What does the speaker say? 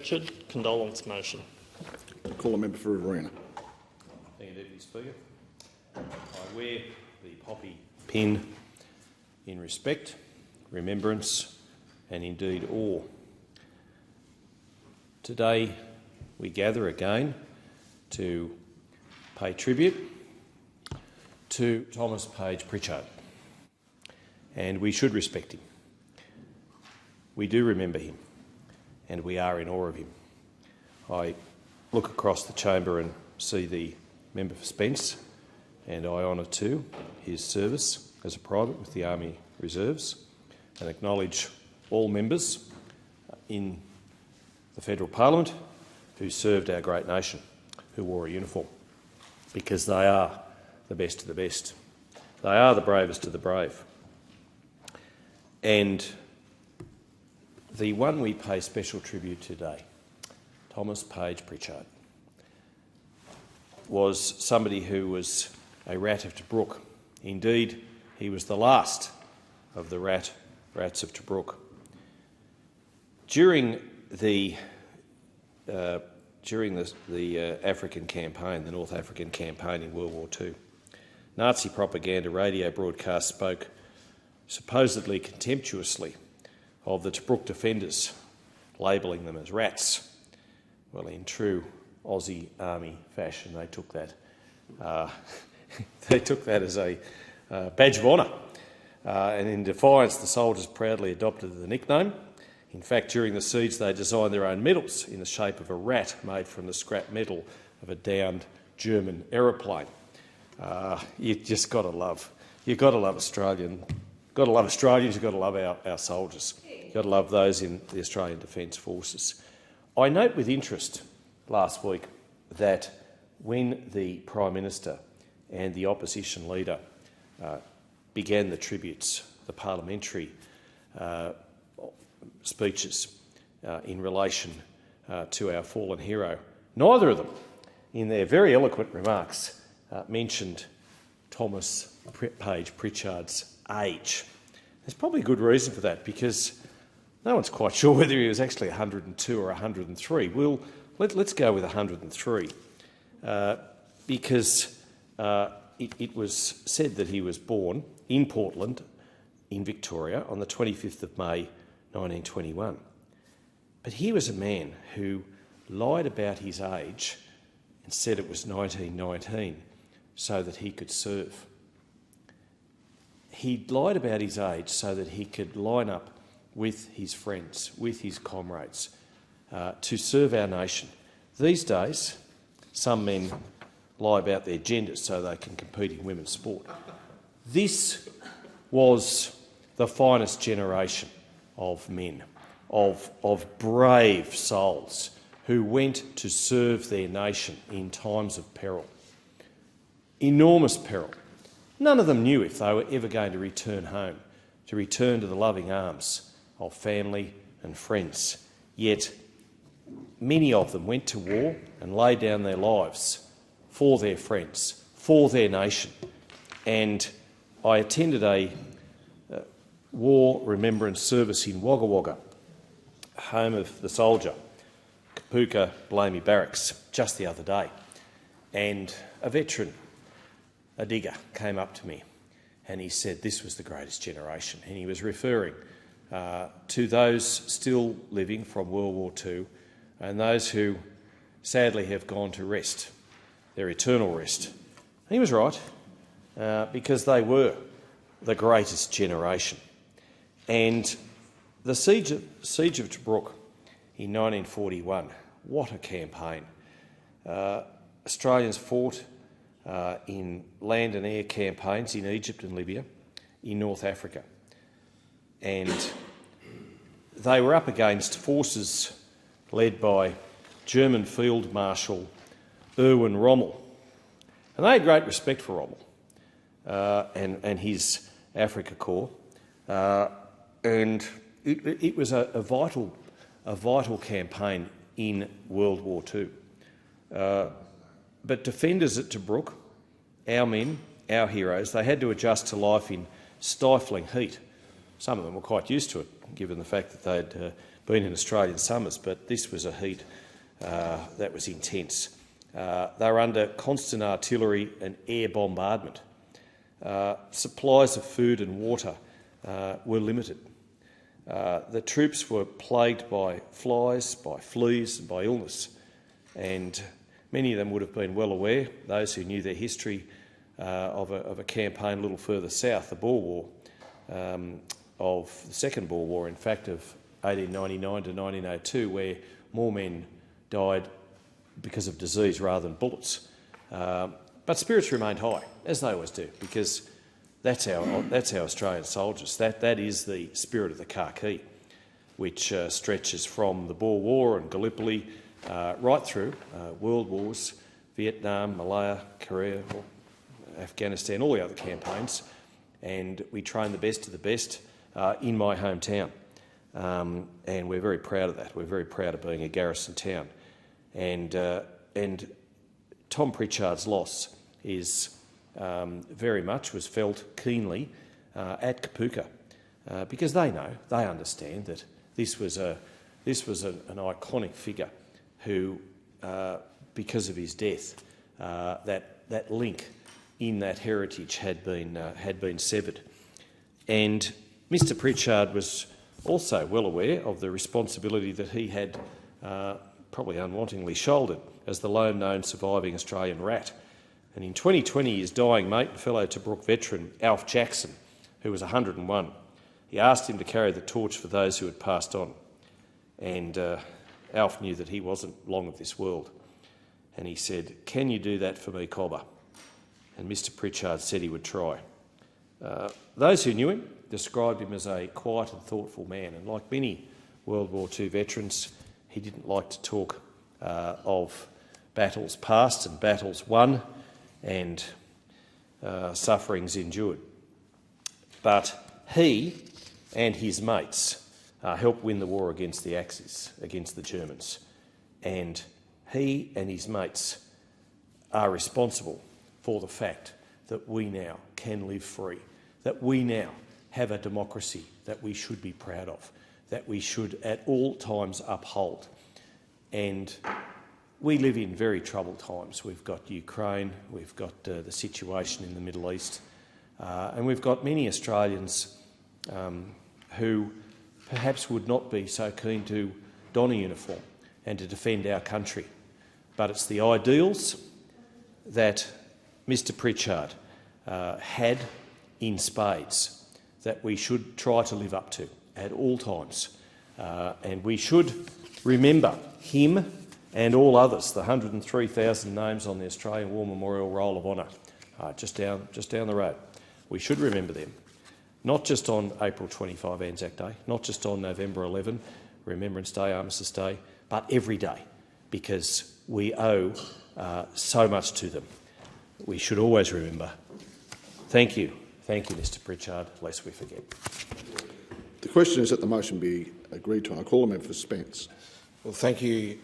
Pritchard, condolence motion. Call a member for Riverina. Thank you, Deputy Speaker. I wear the poppy pin in respect, remembrance and indeed awe. Today we gather again to pay tribute to Thomas Page Pritchard, and we should respect him. We do remember him and we are in awe of him. I look across the chamber and see the member for Spence, and I honour too his service as a private with the Army Reserves and acknowledge all members in the Federal Parliament who served our great nation, who wore a uniform, because they are the best of the best. They are the bravest of the brave. And the one we pay special tribute today, Thomas Page Pritchard, was somebody who was a rat of Tobruk. Indeed, he was the last of the rats of Tobruk. During the African campaign, the North African campaign in World War II, Nazi propaganda radio broadcasts spoke supposedly contemptuously of the Tobruk defenders, labelling them as rats. Well, in true Aussie Army fashion, they took that as a badge of honour, and in defiance, the soldiers proudly adopted the nickname. In fact, during the siege, they designed their own medals in the shape of a rat made from the scrap metal of a downed German aeroplane. You just got to love. You've got to love Australians. You've got to love our soldiers. You've got to love those in the Australian Defence Forces. I note with interest last week that when the Prime Minister and the opposition leader began the tributes, the parliamentary speeches in relation to our fallen hero, neither of them, in their very eloquent remarks, mentioned Thomas Page Pritchard's age. There's probably a good reason for that, because no one's quite sure whether he was actually 102 or 103. Let's go with 103, because it was said that he was born in Portland, in Victoria, on the 25th of May 1921. But he was a man who lied about his age and said it was 1919 so that he could serve. He lied about his age so that he could line up with his friends, with his comrades, to serve our nation. These days, some men lie about their gender so they can compete in women's sport. This was the finest generation of men, of brave souls who went to serve their nation in times of peril, enormous peril. None of them knew if they were ever going to return home, to return to the loving arms of family and friends. Yet many of them went to war and laid down their lives for their friends, for their nation. And I attended a war remembrance service in Wagga Wagga, home of the soldier, Kapuka Blamey Barracks, just the other day. And a veteran, a digger, came up to me and he said this was the greatest generation, and he was referring to those still living from World War II and those who sadly have gone to rest, their eternal rest. And he was right, because they were the greatest generation. And the siege of Tobruk in 1941, what a campaign. Australians fought in land and air campaigns in Egypt and Libya, in North Africa. And they were up against forces led by German Field Marshal Erwin Rommel. And they had great respect for Rommel and his Africa Corps. And it was a vital campaign in World War II. But defenders at Tobruk, our men, our heroes, they had to adjust to life in stifling heat. Some of them were quite used to it, given the fact that they'd been in Australian summers, but this was a heat that was intense. They were under constant artillery and air bombardment. Supplies of food and water were limited. The troops were plagued by flies, by fleas and by illness, and many of them would have been well aware, those who knew their history, of a campaign a little further south, the Boer War, of the Second Boer War, in fact, of 1899 to 1902, where more men died because of disease rather than bullets. But spirits remained high, as they always do, because that's our Australian soldiers. That is the spirit of the Khaki, which stretches from the Boer War and Gallipoli right through World Wars, Vietnam, Malaya, Korea, Afghanistan, all the other campaigns, and we train the best of the best in my hometown. And we're very proud of that. We're very proud of being a garrison town. And Tom Pritchard's loss is very much was felt keenly at Kapooka because they understand that this was an iconic figure who, because of his death, that link in that heritage had been severed. And Mr Pritchard was also well aware of the responsibility that he had probably unwantingly shouldered as the lone-known surviving Australian rat. And in 2020, his dying mate and fellow Tobruk veteran, Alf Jackson, who was 101, he asked him to carry the torch for those who had passed on. And Alf knew that he wasn't long of this world. And he said, "Can you do that for me, Cobber?" And Mr Pritchard said he would try. Those who knew him described him as a quiet and thoughtful man, and like many World War II veterans, he didn't like to talk of battles past and battles won and sufferings endured. But he and his mates helped win the war against the Axis, against the Germans, and he and his mates are responsible for the fact that we now can live free, that we now have a democracy that we should be proud of, that we should at all times uphold. And we live in very troubled times. We've got Ukraine, we've got the situation in the Middle East, and we've got many Australians who perhaps would not be so keen to don a uniform and to defend our country. But it's the ideals that Mr Pritchard had in spades that we should try to live up to at all times. And we should remember him and all others, the 103,000 names on the Australian War Memorial Roll of Honour just down the road. We should remember them, not just on April 25, Anzac Day, not just on November 11, Remembrance Day, Armistice Day, but every day, because we owe so much to them. We should always remember. Thank you, Mr Pritchard, lest we forget. The question is that the motion be agreed to, and I call the member for Spence. Well, thank you,